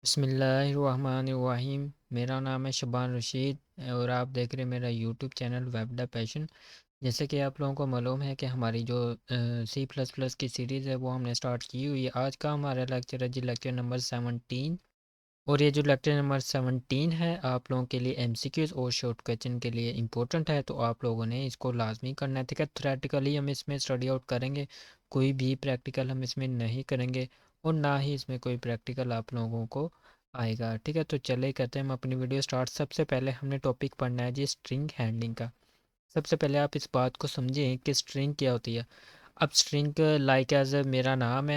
बिस्मिल्लाहिर्रहमानिर्रहीम। मेरा नाम है शबान रशीद और आप देख रहे हैं मेरा YouTube channel web dev passion. जैसे कि आप लोगों को मालूम है कि हमारी जो सी प्लस प्लस की सीरीज़ है वो हमने स्टार्ट की हुई है। आज का हमारा लेक्चर है जी लेक्चर नंबर 17। और ये जो लेक्चर नंबर 17 है आप लोगों के लिए एमसीक्यूज़ और शॉर्ट क्वेश्चन के लिए इम्पोर्टेंट है, तो आप लोगों ने इसको लाजमी करना है। ठीक है, थ्योरेटिकली हम इसमें स्टडी आउट करेंगे, कोई भी प्रैक्टिकल हम इसमें नहीं करेंगे और ना ही इसमें कोई प्रैक्टिकल आप लोगों को आएगा। ठीक है, तो चले करते हैं हम अपनी वीडियो स्टार्ट। सबसे पहले हमने टॉपिक पढ़ना है जी स्ट्रिंग हैंडलिंग का। सबसे पहले आप इस बात को समझें कि स्ट्रिंग क्या होती है। अब स्ट्रिंग लाइक एज मेरा नाम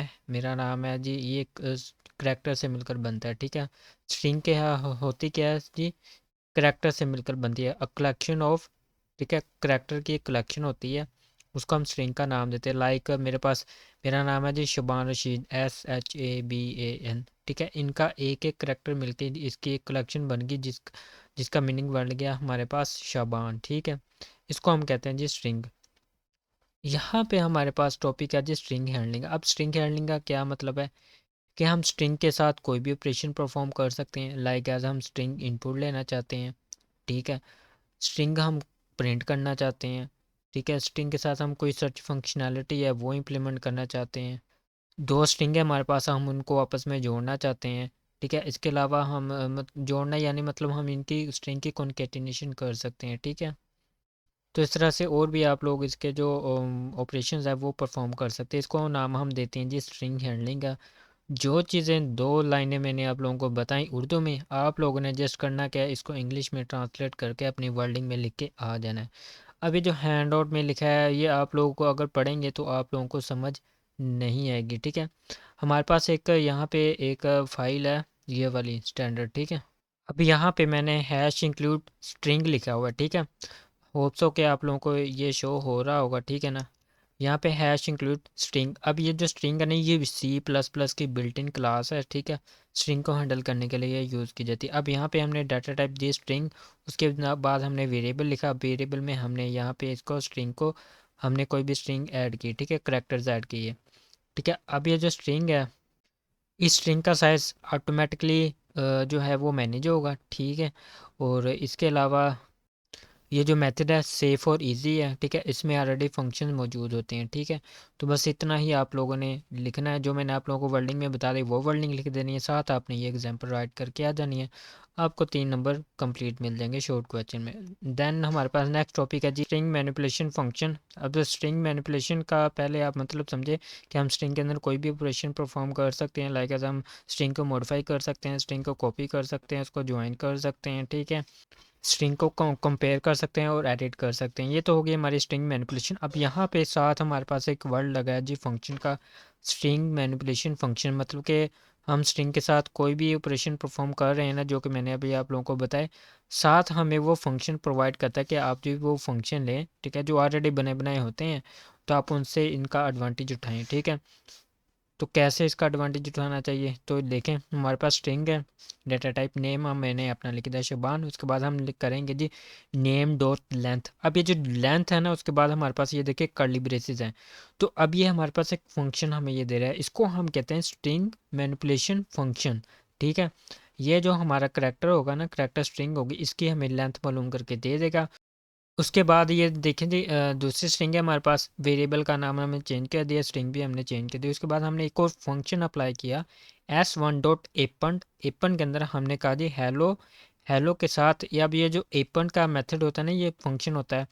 है जी, ये करैक्टर से मिलकर बनता है। ठीक है, स्ट्रिंग के यहाँ होती क्या है जी, करैक्टर से मिलकर बनती है, अ कलेक्शन ऑफ। ठीक है, करैक्टर की एक कलेक्शन होती है, उसको हम स्ट्रिंग का नाम देते हैं। लाइक मेरा नाम है जी शबान रशीद, SHABAN। ठीक है, इनका एक एक करैक्टर मिलके इसकी एक कलेक्शन बन गई, जिसका मीनिंग बन गया हमारे पास शाबान। ठीक है, इसको हम कहते हैं जी स्ट्रिंग। यहाँ पे हमारे पास टॉपिक है जी स्ट्रिंग हैंडलिंग। अब स्ट्रिंग हैंडलिंग का क्या मतलब है कि हम स्ट्रिंग के साथ कोई भी ऑपरेशन परफॉर्म कर सकते हैं। लाइक एज हम स्ट्रिंग इनपुट लेना चाहते हैं। ठीक है, स्ट्रिंग हम प्रिंट करना चाहते हैं। ठीक है, स्ट्रिंग के साथ हम कोई सर्च फंक्शनैलिटी है वो इम्प्लीमेंट करना चाहते हैं। दो स्ट्रिंग है हमारे पास, हम उनको आपस में जोड़ना चाहते हैं। ठीक है, इसके अलावा हम जोड़ना यानी मतलब हम इनकी स्ट्रिंग की कॉन्केटिनेशन कर सकते हैं। ठीक है, तो इस तरह से और भी आप लोग इसके जो ऑपरेशंस है वो परफॉर्म कर सकते हैं। इसको नाम हम देते हैं जी स्ट्रिंग हैंडलिंग का। जो चीज़ें दो लाइनें मैंने आप लोगों को बताई उर्दू में, आप लोगों ने जस्ट करना क्या है, इसको इंग्लिश में ट्रांसलेट करके अपनी वर्डिंग में लिख के आ जाना है। अभी जो हैंड आउट में लिखा है ये आप लोगों को अगर पढ़ेंगे तो आप लोगों को समझ नहीं आएगी। ठीक है, हमारे पास एक यहाँ पे एक फाइल है, ये वाली स्टैंडर्ड। ठीक है, अभी यहाँ पे मैंने हैश इंक्लूड स्ट्रिंग लिखा हुआ है। ठीक है, होप सो कि आप लोगों को ये शो हो रहा होगा। ठीक है ना, यहाँ पे हैश इंक्लूड स्ट्रिंग। अब ये जो स्ट्रिंग है ना, ये सी प्लस प्लस की बिल्ट इन क्लास है। ठीक है, स्ट्रिंग को हैंडल करने के लिए ये यूज़ की जाती है। अब यहाँ पे हमने डाटा टाइप दी स्ट्रिंग, उसके बाद हमने वेरिएबल लिखा। वेरिएबल में हमने यहाँ पे इसको स्ट्रिंग को हमने कोई भी स्ट्रिंग ऐड की। ठीक है, करैक्टर्स ऐड किए। ठीक है, अब ये जो स्ट्रिंग है, इस स्ट्रिंग का साइज़ ऑटोमेटिकली जो है वो मैनेज होगा। ठीक है, और इसके अलावा ये जो मेथड है सेफ़ और इजी है। ठीक है, इसमें ऑलरेडी फंक्शन मौजूद होते हैं। ठीक है, तो बस इतना ही आप लोगों ने लिखना है, जो मैंने आप लोगों को वर्डिंग में बता दी वो वर्डिंग लिख देनी है, साथ आपने ये एग्जांपल राइट करके आ जानी है। आपको 3 नंबर कंप्लीट मिल जाएंगे शॉर्ट क्वेश्चन में। देन हमारे पास नेक्स्ट टॉपिक है जी स्ट्रिंग मैनिपुलेशन फंक्शन। अब स्ट्रिंग मैनिपुलेशन का पहले आप मतलब समझे कि हम स्ट्रिंग के अंदर कोई भी ऑपरेशन परफॉर्म कर सकते हैं। लाइक एज हम स्ट्रिंग को मॉडिफाई कर सकते हैं, स्ट्रिंग को कॉपी कर सकते हैं, उसको ज्वाइन कर सकते हैं। ठीक है, स्ट्रिंग को कंपेयर कर सकते हैं और एडिट कर सकते हैं। ये तो हो गई हमारी स्ट्रिंग मैनिपुलेशन। अब यहाँ पे साथ हमारे पास एक वर्ड लगा है जी फंक्शन का। स्ट्रिंग मैनिपुलेशन फंक्शन मतलब कि हम स्ट्रिंग के साथ कोई भी ऑपरेशन परफॉर्म कर रहे हैं ना, जो कि मैंने अभी आप लोगों को बताया, साथ हमें वो फंक्शन प्रोवाइड करता है कि आप जो वो फंक्शन लें। ठीक है, जो ऑलरेडी बने बनाए होते हैं, तो आप उनसे इनका एडवांटेज उठाएं। ठीक है, तो कैसे इसका एडवांटेज उठाना चाहिए, तो देखें हमारे पास स्ट्रिंग है, डेटा टाइप नेम हम मैंने अपना लिख दिया शबान। उसके बाद हम लिख करेंगे जी नेम डॉट लेंथ। अब ये जो लेंथ है ना, उसके बाद हमारे पास ये देखिए कर्ली ब्रेसेस हैं। तो अब ये हमारे पास एक फंक्शन हमें ये दे रहा है, इसको हम कहते हैं स्ट्रिंग मैनिपुलेशन फंक्शन। ठीक है, ये जो हमारा करैक्टर होगा ना, करैक्टर स्ट्रिंग होगी, इसकी हमें लेंथ मालूम करके दे देगा। उसके बाद ये देखें जी दूसरी स्ट्रिंग है हमारे पास, वेरिएबल का नाम हमने चेंज कर दिया, स्ट्रिंग भी हमने चेंज कर दी। उसके बाद हमने एक और फंक्शन अप्लाई किया, S1 डॉट एपन। एपन के अंदर हमने कहा जी हेलो। हेलो के साथ या अब ये जो एपन का मेथड होता है ना, ये फंक्शन होता है,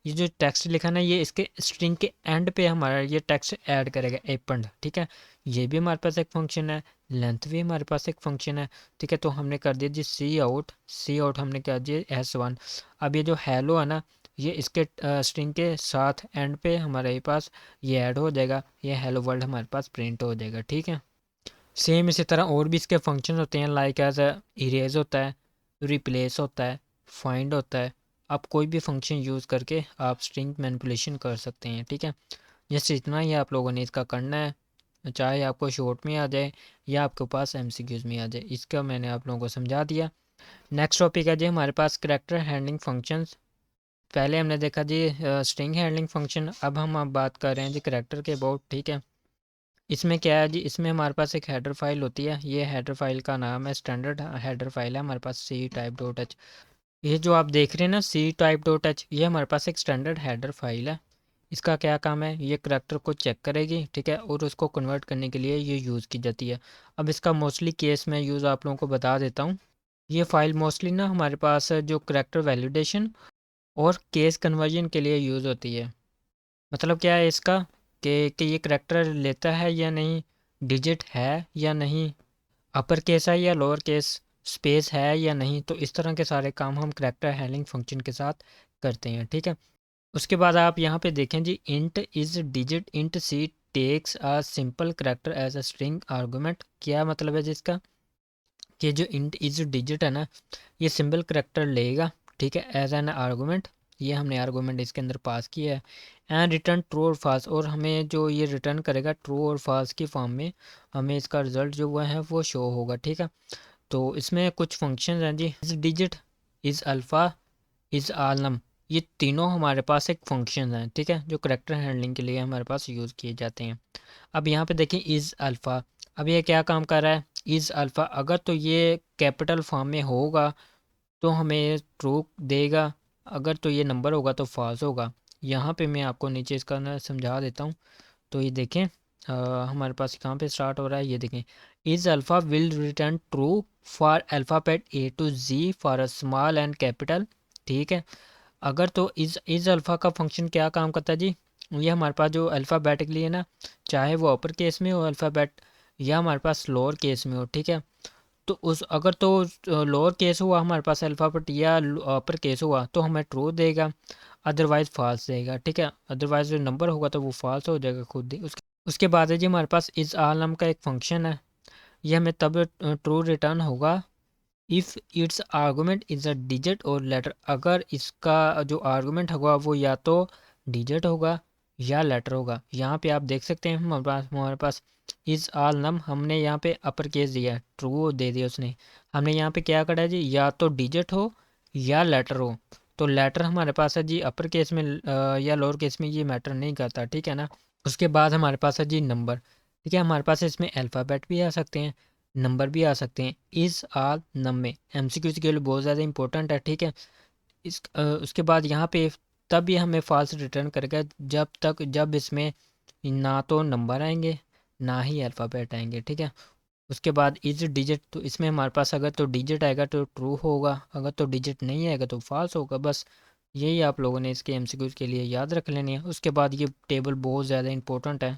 ये जो टेक्स्ट लिखा ना, ये इसके स्ट्रिंग के एंड पे हमारा ये टेक्स्ट ऐड करेगा एपन। ठीक है, ये भी हमारे पास एक फंक्शन है, लेंथ भी हमारे पास एक फंक्शन है। ठीक है, तो हमने कर दिया जी सी आउट हमने कर दिया S1। अब ये जो हेलो है ना, ये इसके स्ट्रिंग के साथ एंड पे हमारे पास ये ऐड हो जाएगा, ये हेलो वर्ल्ड हमारे पास प्रिंट हो जाएगा। ठीक है, सेम इसी तरह और भी इसके फंक्शन होते हैं, लाइक एज इरेज होता है, रिप्लेस होता है, फाइंड होता है। आप कोई भी फंक्शन यूज़ करके आप स्ट्रिंग मैनिपुलेशन कर सकते हैं। ठीक है, जैसे इतना ही आप लोगों ने इसका करना है, चाहे आपको शॉर्ट में आ जाए या आपके पास एमसीक्यूज़ में आ जाए, इसका मैंने आप लोगों को समझा दिया। नेक्स्ट टॉपिक है जी हमारे पास करैक्टर हैंडलिंग फंक्शंस। पहले हमने देखा जी स्ट्रिंग हैंडलिंग फंक्शन, अब हम बात कर रहे हैं जी करैक्टर के अबाउट। ठीक है, इसमें क्या है जी, इसमें हमारे पास एक हेडर फाइल होती है, ये हेडर फाइल का नाम है स्टैंडर्ड हेडर फाइल है हमारे पास सी टाइप डॉट एच। ये जो आप देख रहे हैं ना सी टाइप डॉट एच, ये हमारे पास एक स्टैंडर्ड हेडर फाइल है। इसका क्या काम है, ये करैक्टर को चेक करेगी, ठीक है, और उसको कन्वर्ट करने के लिए ये यूज़ की जाती है। अब इसका मोस्टली केस मैं यूज़ आप लोगों को बता देता हूँ। ये फ़ाइल मोस्टली ना हमारे पास जो करैक्टर वैलिडेशन और केस कन्वर्जन के लिए यूज़ होती है। मतलब क्या है इसका कि ये करैक्टर लेता है या नहीं, डिजिट है या नहीं, अपर केस है या लोअर केस, स्पेस है या नहीं, तो इस तरह के सारे काम हम करैक्टर हैंडलिंग फंक्शन के साथ करते हैं, ठीक है। उसके बाद आप यहाँ पे देखें जी, int is digit int C takes a simple character as a string argument. क्या मतलब है जिसका, कि जो इंट इज़ डिजिट है ना, ये सिंपल करैक्टर लेगा, ठीक है, एज एन आर्गूमेंट। ये हमने आर्गूमेंट इसके अंदर पास किया है। एंड रिटर्न ट्रू और फाल्स, और हमें जो ये रिटर्न करेगा ट्रू और फाल्स की फॉर्म में हमें इसका रिजल्ट जो हुआ है वो शो होगा, ठीक है। तो इसमें कुछ फंक्शन हैं जी, is digit, is alpha, is alnum, ये तीनों हमारे पास एक फंक्शन हैं, ठीक है, जो करैक्टर हैंडलिंग के लिए हमारे पास यूज़ किए जाते हैं। अब यहाँ पे देखें इज़ अल्फ़ा, अब ये क्या काम कर रहा है, इज़ अल्फ़ा अगर तो ये कैपिटल फॉर्म में होगा तो हमें ट्रू देगा, अगर तो ये नंबर होगा तो फॉल्स होगा। यहाँ पे मैं आपको नीचे इसका ना समझा देता हूँ। तो ये देखें हमारे पास कहाँ पे स्टार्ट हो रहा है, ये देखें, is alpha will return true for alphabet A to G for a small and capital, ठीक है। अगर तो इज़ अल्फ़ा का फंक्शन क्या काम करता है जी, ये हमारे पास जो अल्फ़ाबेटिकली है ना, चाहे वो अपर केस में हो अल्फ़ाबेट या हमारे पास लोअर केस में हो, ठीक है, तो उस अगर तो लोअर केस हुआ हमारे पास अल्फ़ाबेट या अपर केस हुआ तो हमें ट्रू देगा, अदरवाइज़ फॉल्स देगा, ठीक है। अदरवाइज़ जो नंबर होगा तो वो फॉल्स हो जाएगा खुद ही। उसके बाद है जी हमारे पास इज़ आल नाम का एक फंक्शन है, ये हमें तब ट्रू रिटर्न होगा if it's argument is a digit और लेटर, अगर इसका जो आर्गूमेंट होगा वो या तो डिजिट होगा या लेटर होगा। यहाँ पे आप देख सकते हैं हमारे पास इज़ आल नम, हमने यहाँ पे अपर केस दिया है, ट्रू दे दिया उसने। हमने यहाँ पे क्या करा है जी, या तो डिजिट हो या लेटर हो, तो लेटर हमारे पास है जी अपर केस में या लोअर केस में, ये मैटर नहीं करता, ठीक है ना। उसके बाद हमारे पास है जी नंबर, ठीक है, हमारे पास इसमें अल्फ़ाबेट भी आ सकते हैं, नंबर भी आ सकते हैं। इज़ आल नम में एमसीक्यू के लिए बहुत ज़्यादा इंपॉर्टेंट है, ठीक है। उसके बाद यहाँ पे तब ये हमें फॉल्स रिटर्न करेगा जब इसमें ना तो नंबर आएंगे ना ही अल्फ़ाबेट आएंगे, ठीक है। उसके बाद इज़ डिजिट, तो इसमें हमारे पास अगर तो डिजिट आएगा तो ट्रू होगा, अगर तो डिजिट नहीं आएगा तो फॉल्स होगा, बस यही आप लोगों ने इसके एमसीक्यू के लिए याद रख लेनी है। उसके बाद ये टेबल बहुत ज़्यादा इंपॉर्टेंट है,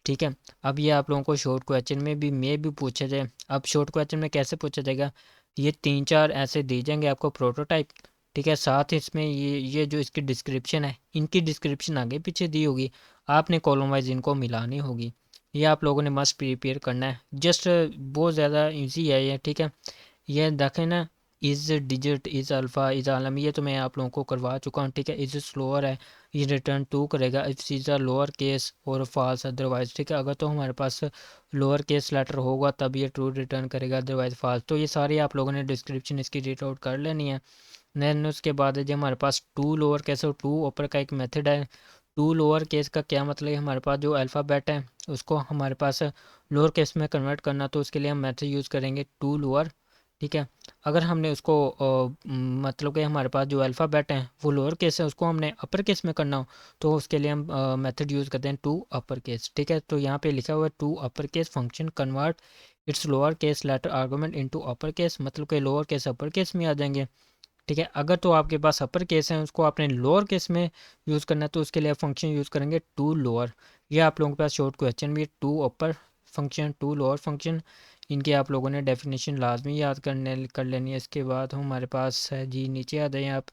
ठीक है। अब ये आप लोगों को शॉर्ट क्वेश्चन में भी पूछा जाए। अब शॉर्ट क्वेश्चन में कैसे पूछा जाएगा, ये 3-4 ऐसे दिए जाएंगे आपको प्रोटोटाइप, ठीक है, साथ ही इसमें ये जो इसकी डिस्क्रिप्शन है, इनकी डिस्क्रिप्शन आगे पीछे दी होगी, आपने कॉलम वाइज इनको मिलानी होगी। ये आप लोगों ने मस्ट प्रिपेयर करना है, जस्ट बहुत ज़्यादा इजी है ये, ठीक है। ये देखें ना, is digit, is alpha, is alnum, ये तो मैं आप लोगों को करवा चुका हूँ, ठीक है। इज़ स्लोअर है, ये रिटर्न टू करेगा if is a lower case और फॉल्स अदरवाइज, ठीक है। अगर तो हमारे पास लोअर केस लेटर होगा तब ये ट्रू रिटर्न करेगा, अदरवाइज फॉल्स। तो ये सारी आप लोगों ने डिस्क्रिप्शन इसकी रीड आउट कर लेनी है। देन उसके बाद है जो हमारे पास टू लोअर केस और टू ऊपर का एक मेथड है। टू लोअर केस का क्या मतलब है, हमारे पास जो अल्फ़ाबेट है उसको हमारे पास लोअर केस में कन्वर्ट करना, तो उसके लिए हम मेथड यूज़ करेंगे टू लोअर, ठीक है। अगर हमने उसको मतलब कि हमारे पास जो अल्फ़ाबेट हैं वो लोअर केस है, उसको हमने अपर केस में करना हो तो उसके लिए हम मेथड यूज़ करते हैं टू अपर केस, ठीक है। तो यहाँ पे लिखा हुआ है to upper case function convert its lower case letter argument into upper case, मतलब कि लोअर केस अपर केस में आ जाएंगे, ठीक है। अगर तो आपके पास अपर केस है उसको आपने लोअर केस में यूज़ करना है तो उसके लिए फंक्शन यूज़ करेंगे टू लोअर। ये आप लोगों के पास शॉर्ट क्वेश्चन भी, to upper function to lower function, इनके आप लोगों ने डेफिनेशन लाजमी याद कर लेनी है। इसके बाद हमारे पास है जी, नीचे आ जाएँ आप,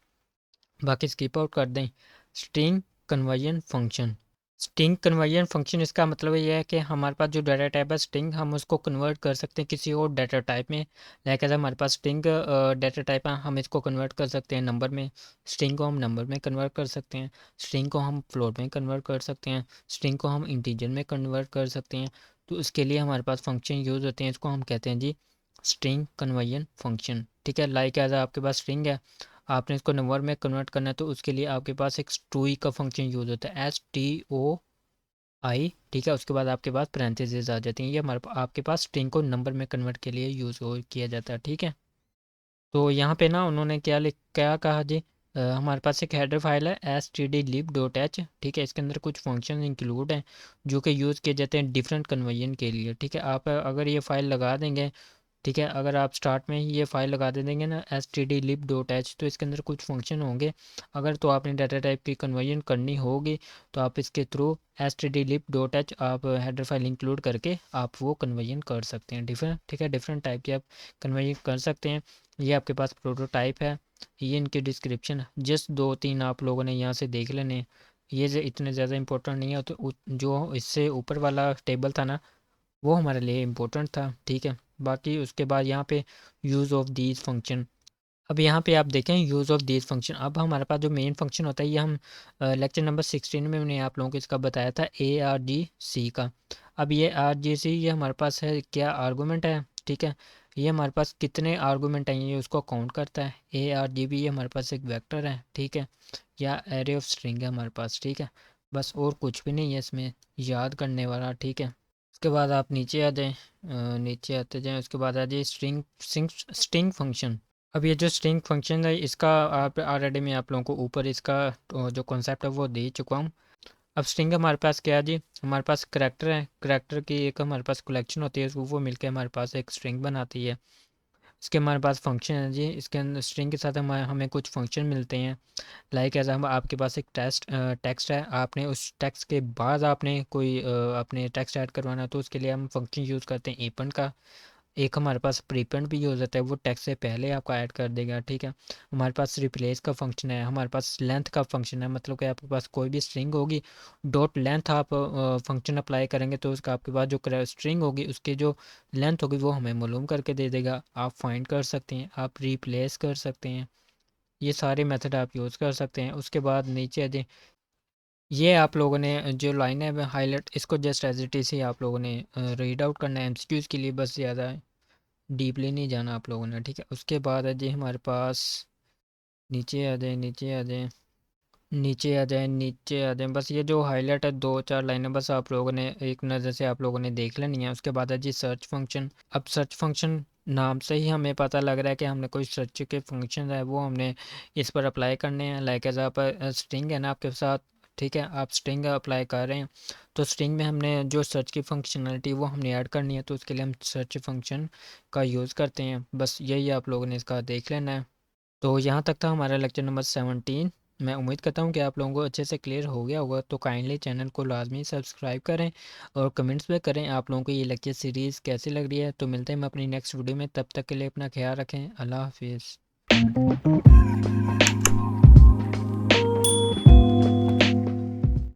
बाकी स्किप आउट कर दें, string conversion function. String conversion function इसका मतलब ये है कि हमारे पास जो डाटा टाइप है स्ट्रिंग, हम उसको कन्वर्ट कर सकते हैं किसी और डाटा टाइप में। लाइक अगर हमारे पास स्ट्रिंग डाटा टाइप है, हम इसको कन्वर्ट कर सकते हैं नंबर में, स्ट्रिंग को हम नंबर में कन्वर्ट कर सकते हैं, स्ट्रिंग को हम फ्लोट में कन्वर्ट कर सकते हैं, स्ट्रिंग को हम इंटीजर में कन्वर्ट कर सकते हैं। तो इसके लिए हमारे पास फंक्शन यूज़ होते हैं, इसको हम कहते हैं जी स्ट्रिंग कन्वर्जन फंक्शन, ठीक है। लाइक एज आपके पास स्ट्रिंग है, आपने इसको नंबर में कन्वर्ट करना है तो उसके लिए आपके पास एक स्टूई का फंक्शन यूज़ होता है, STOUI, आई, ठीक है। उसके बाद आपके पास पैरेंथेसिस आ जाती हैं, ये हमारे आपके पास स्ट्रिंग को नंबर में कन्वर्ट के लिए यूज़ किया जाता है, ठीक है। तो यहाँ पे ना उन्होंने क्या कहा जी, हमारे पास एक हेडर फाइल है stdlib.h, ठीक है। इसके अंदर कुछ फंक्शन इंक्लूड हैं जो कि यूज़ किए जाते हैं डिफरेंट कन्वर्जन के लिए, ठीक है। आप अगर ये फ़ाइल लगा देंगे, ठीक है, अगर आप स्टार्ट में ही ये फाइल लगा दे देंगे ना stdlib.h, तो इसके अंदर कुछ फंक्शन होंगे। अगर तो आपने डाटा टाइप की कन्वर्जन करनी होगी तो आप इसके थ्रू stdlib.h आप हेडर फाइल इंक्लूड करके आप वो कन्वर्जन कर सकते हैं डिफरेंट, ठीक है। डिफरेंट टाइप की आप कन्वर्जन कर सकते हैं। ये आपके पास प्रोटोटाइप है, ये इनकी डिस्क्रिप्शन, जस्ट 2-3 आप लोगों ने यहाँ से देख लेने। ये जो इतने ज़्यादा इंपॉर्टेंट नहीं है, तो जो इससे ऊपर वाला टेबल था ना वो हमारे लिए इम्पोर्टेंट था, ठीक है। बाकी उसके बाद यहाँ पे यूज़ ऑफ दीज फंक्शन, अब यहाँ पे आप देखें यूज़ ऑफ दीज फंक्शन। अब हमारे पास जो मेन फंक्शन होता है, ये हम लेक्चर नंबर 16 में मैंने आप लोगों को इसका बताया था, ARGC का। अब ये ARGC ये हमारे पास है क्या, आर्गूमेंट है, ठीक है। ये हमारे पास कितने आर्गूमेंट हैं ये उसको काउंट करता है। ARGB ये हमारे पास एक वेक्टर है, ठीक है, या एरे ऑफ स्ट्रिंग है हमारे पास, ठीक है। बस और कुछ भी नहीं है इसमें याद करने वाला, ठीक है। उसके बाद आप नीचे आ जाएं, नीचे आते जाएं, उसके बाद आ जाए स्ट्रिंग स्ट्रिंग फंक्शन। अब ये जो स्ट्रिंग फंक्शन है इसका आप ऑलरेडी मैं आप लोगों को ऊपर इसका जो कॉन्सेप्ट है वो दे चुका हूँ। अब स्ट्रिंग हमारे पास क्या है जी, हमारे पास करैक्टर है, करैक्टर की एक हमारे पास कलेक्शन होती है, वो मिलकर हमारे पास एक स्ट्रिंग बनाती है। इसके हमारे पास फंक्शन है जी, इसके अंदर स्ट्रिंग के साथ हमें कुछ फंक्शन मिलते हैं। लाइक एज हम आपके पास एक टेक्स्ट है, आपने उस टेक्स्ट के बाद आपने कोई अपने टेक्स्ट ऐड करवाना है, तो उसके लिए हम फंक्शन यूज़ करते हैं एपेंड का। एक हमारे पास प्रीपेंड भी यूज़ होता है, वो टेक्स्ट से पहले आपका ऐड कर देगा, ठीक है। हमारे पास रिप्लेस का फंक्शन है, हमारे पास लेंथ का फंक्शन है, मतलब कि आपके पास कोई भी स्ट्रिंग होगी, डॉट लेंथ आप फंक्शन अप्लाई करेंगे तो उसका आपके पास जो स्ट्रिंग होगी उसकी जो लेंथ होगी वो हमें मालूम करके दे देगा। आप फाइंड कर सकते हैं, आप रिप्लेस कर सकते हैं, ये सारे मेथड आप यूज़ कर सकते हैं। उसके बाद नीचे आ जाए, ये आप लोगों ने जो लाइन है हाईलाइट, इसको जस्ट एज इट इज़ ही आप लोगों ने रीड आउट करना है एमसीक्यूज़ के लिए, बस ज़्यादा डीपली नहीं जाना आप लोगों ने, ठीक है। उसके बाद है जी हमारे पास, नीचे आ जाए, नीचे आ जाए, नीचे आ जाए, नीचे आ जाए, बस ये जो हाईलाइट है 2-4 लाइनें बस आप लोगों ने एक नज़र से आप लोगों ने देख लेनी है। उसके बाद है जी सर्च फंक्शन। अब सर्च फंक्शन नाम से ही हमें पता लग रहा है कि हमने कोई सर्च के फंक्शन है वो हमने इस पर अप्लाई करने हैं। लाइक एज आप स्ट्रिंग है ना आपके साथ, ठीक है, आप स्ट्रिंग अप्लाई कर रहे हैं, तो स्ट्रिंग में हमने जो सर्च की फंक्शनलिटी वो हमने ऐड करनी है, तो उसके लिए हम सर्च फंक्शन का यूज़ करते हैं। बस यही आप लोगों ने इसका देख लेना है। तो यहाँ तक था हमारा लेक्चर नंबर 17। मैं उम्मीद करता हूँ कि आप लोगों को अच्छे से क्लियर हो गया होगा। तो काइंडली चैनल को लाजमी सब्सक्राइब करें और कमेंट्स में करें आप लोगों को ये लेक्चर सीरीज़ कैसी लग रही है। तो मिलते हैं हम अपनी नेक्स्ट वीडियो में, तब तक के लिए अपना ख्याल रखें। अल्लाह हाफिज़।